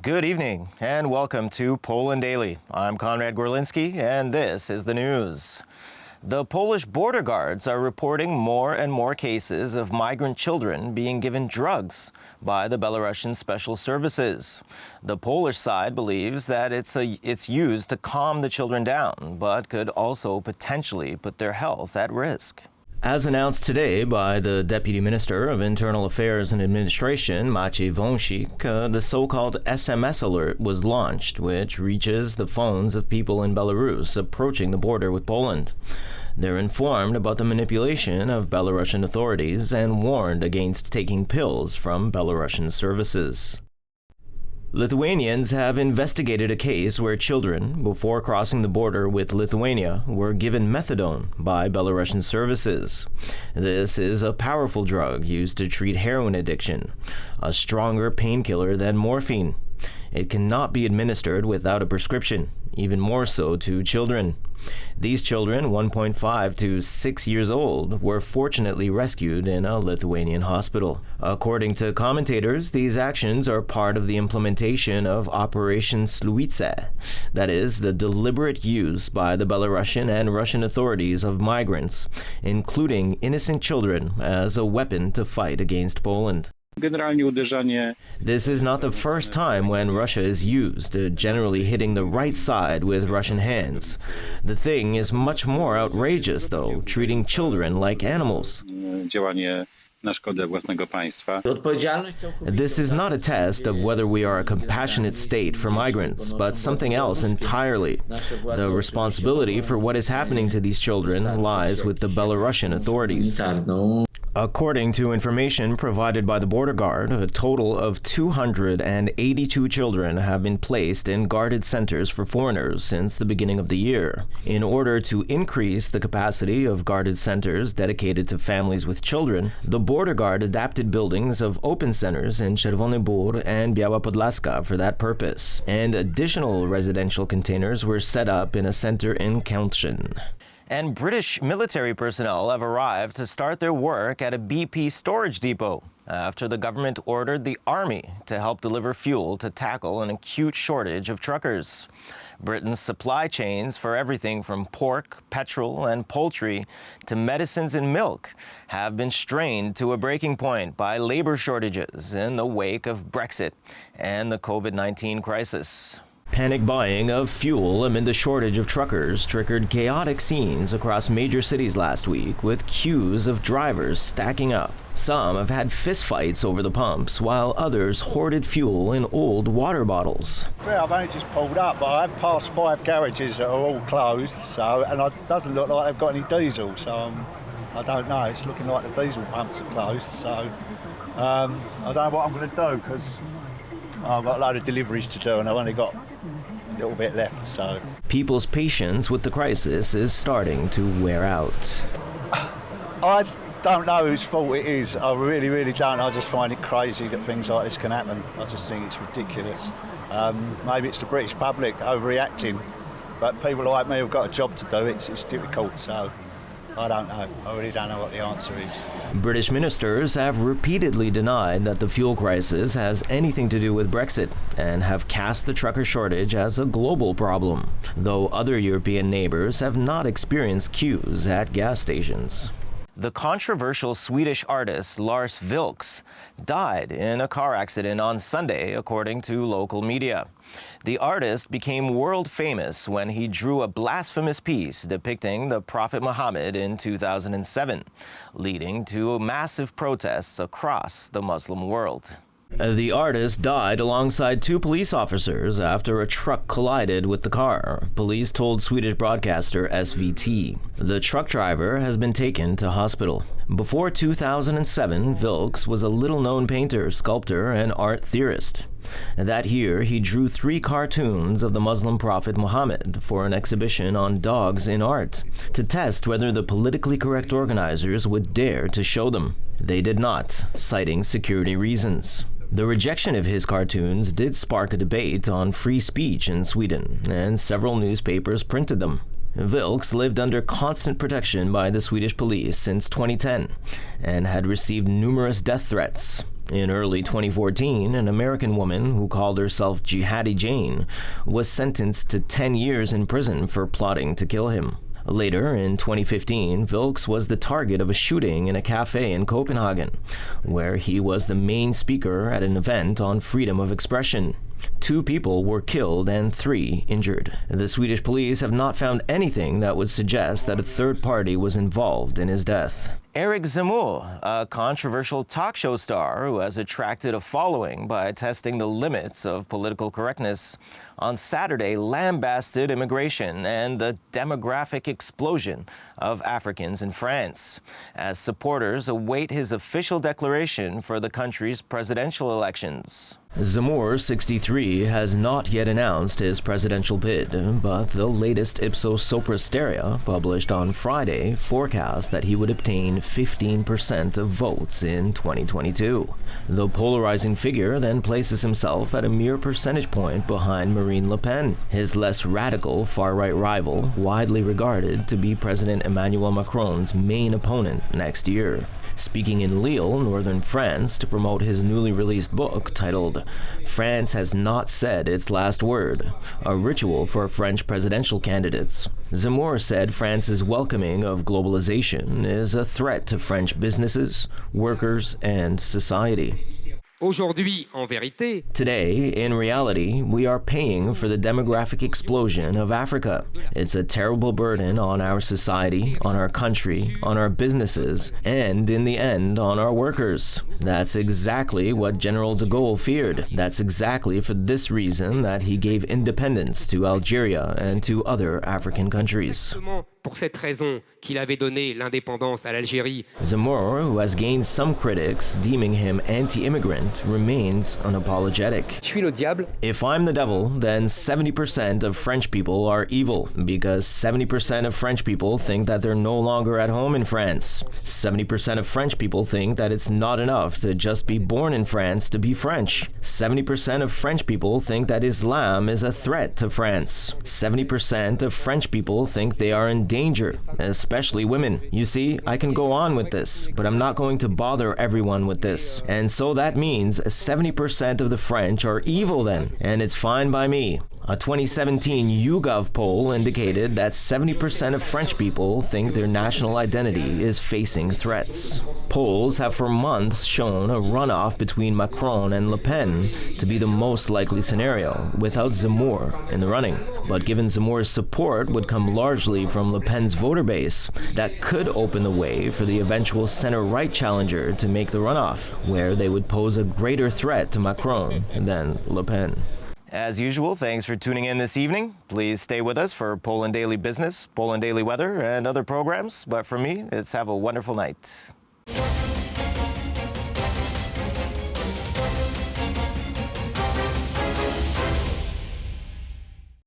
Good evening and welcome to Poland Daily. I'm Konrad Gorlinski and this is the news. The Polish border guards are reporting more and more cases of migrant children being given drugs by the Belarusian special services. The Polish side believes that it's used to calm the children down, but could also potentially put their health at risk. As announced today by the Deputy Minister of Internal Affairs and Administration, Maciej Wąsik, the so-called SMS alert was launched, which reaches the phones of people in Belarus approaching the border with Poland. They're informed about the manipulation of Belarusian authorities and warned against taking pills from Belarusian services. Lithuanians have investigated a case where children, before crossing the border with Lithuania, were given methadone by Belarusian services. This is a powerful drug used to treat heroin addiction, a stronger painkiller than morphine. It cannot be administered without a prescription, even more so to children. These children, 1.5 to 6 years old, were fortunately rescued in a Lithuanian hospital. According to commentators, these actions are part of the implementation of Operation Sluice, that is, the deliberate use by the Belarusian and Russian authorities of migrants, including innocent children, as a weapon to fight against Poland. This is not the first time when Russia is used, generally hitting the right side with Russian hands. The thing is much more outrageous, though, treating children like animals. This is not a test of whether we are a compassionate state for migrants, but something else entirely. The responsibility for what is happening to these children lies with the Belarusian authorities. According to information provided by the border guard, a total of 282 children have been placed in guarded centers for foreigners since the beginning of the year. In order to increase the capacity of guarded centers dedicated to families with children, the border guard adapted buildings of open centers in Czerwony Bór and Biała Podlaska for that purpose, and additional residential containers were set up in a center in Kętrzyn. And British military personnel have arrived to start their work at a BP storage depot after the government ordered the army to help deliver fuel to tackle an acute shortage of truckers. Britain's supply chains for everything from pork, petrol, and poultry to medicines and milk have been strained to a breaking point by labor shortages in the wake of Brexit and the COVID-19 crisis. Panic buying of fuel amid the shortage of truckers triggered chaotic scenes across major cities last week, with queues of drivers stacking up. Some have had fistfights over the pumps, while others hoarded fuel in old water bottles. Well, I've only just pulled up, but I've passed 5 garages that are all closed, and it doesn't look like they've got any diesel, so I don't know. It's looking like the diesel pumps are closed, so I don't know what I'm going to do, because I've got a load of deliveries to do and I've only got a little bit left, so. People's patience with the crisis is starting to wear out. I don't know whose fault it is. I really don't. I just find it crazy that things like this can happen. I just think it's ridiculous. Maybe it's the British public overreacting, but people like me who've got a job to do, it's difficult, so. I don't know. I really don't know what the answer is. British ministers have repeatedly denied that the fuel crisis has anything to do with Brexit and have cast the trucker shortage as a global problem, though other European neighbors have not experienced queues at gas stations. The controversial Swedish artist Lars Vilks died in a car accident on Sunday, according to local media. The artist became world famous when he drew a blasphemous piece depicting the Prophet Muhammad in 2007, leading to massive protests across the Muslim world. The artist died alongside 2 police officers after a truck collided with the car, police told Swedish broadcaster SVT. The truck driver has been taken to hospital. Before 2007, Vilks was a little-known painter, sculptor, and art theorist. That year, he drew 3 cartoons of the Muslim prophet Muhammad for an exhibition on dogs in art, to test whether the politically correct organizers would dare to show them. They did not, citing security reasons. The rejection of his cartoons did spark a debate on free speech in Sweden, and several newspapers printed them. Vilks lived under constant protection by the Swedish police since 2010 and had received numerous death threats. In early 2014, an American woman who called herself Jihadi Jane was sentenced to 10 years in prison for plotting to kill him. Later, in 2015, Vilks was the target of a shooting in a cafe in Copenhagen, where he was the main speaker at an event on freedom of expression. 2 people were killed and 3 injured. The Swedish police have not found anything that would suggest that a third party was involved in his death. Eric Zamor, a controversial talk show star who has attracted a following by testing the limits of political correctness, on Saturday lambasted immigration and the demographic explosion of Africans in France, as supporters await his official declaration for the country's presidential elections. Zamor, 63, has not yet announced his presidential bid, but the latest Ipsos Soprasteria, published on Friday, forecast that he would obtain 15% of votes in 2022. The polarizing figure then places himself at a mere percentage point behind Marine Le Pen, his less radical far-right rival, widely regarded to be President Emmanuel Macron's main opponent next year. Speaking in Lille, northern France, to promote his newly released book titled "France Has Not Said Its Last Word, a Ritual for French Presidential Candidates," Zamor said France's welcoming of globalization is a threat to French businesses, workers, and society. Aujourd'hui, en vérité, today, in reality, we are paying for the demographic explosion of Africa. It's a terrible burden on our society, on our country, on our businesses, and in the end, on our workers. That's exactly what General de Gaulle feared. That's exactly for this reason that he gave independence to Algeria and to other African countries. pour cette raison qu'il avait donné l'indépendance à l'Algérie. Zamor, who has gained some critics deeming him anti-immigrant, remains unapologetic. Je suis le diable. If I'm the devil, then 70% of French people are evil, because 70% of French people think that they're no longer at home in France. 70% of French people think that it's not enough to just be born in France to be French. 70% of French people think that Islam is a threat to France. 70% of French people think they are in danger, especially women. You see, I can go on with this, but I'm not going to bother everyone with this. And so that means 70% of the French are evil then, and it's fine by me. A 2017 YouGov poll indicated that 70% of French people think their national identity is facing threats. Polls have for months shown a runoff between Macron and Le Pen to be the most likely scenario, without Zamor in the running. But given Zamor's support would come largely from Le Pen's voter base, that could open the way for the eventual center-right challenger to make the runoff, where they would pose a greater threat to Macron than Le Pen. As usual, thanks for tuning in this evening. Please stay with us for Poland Daily Business, Poland Daily Weather, and other programs. But for me, it's have a wonderful night.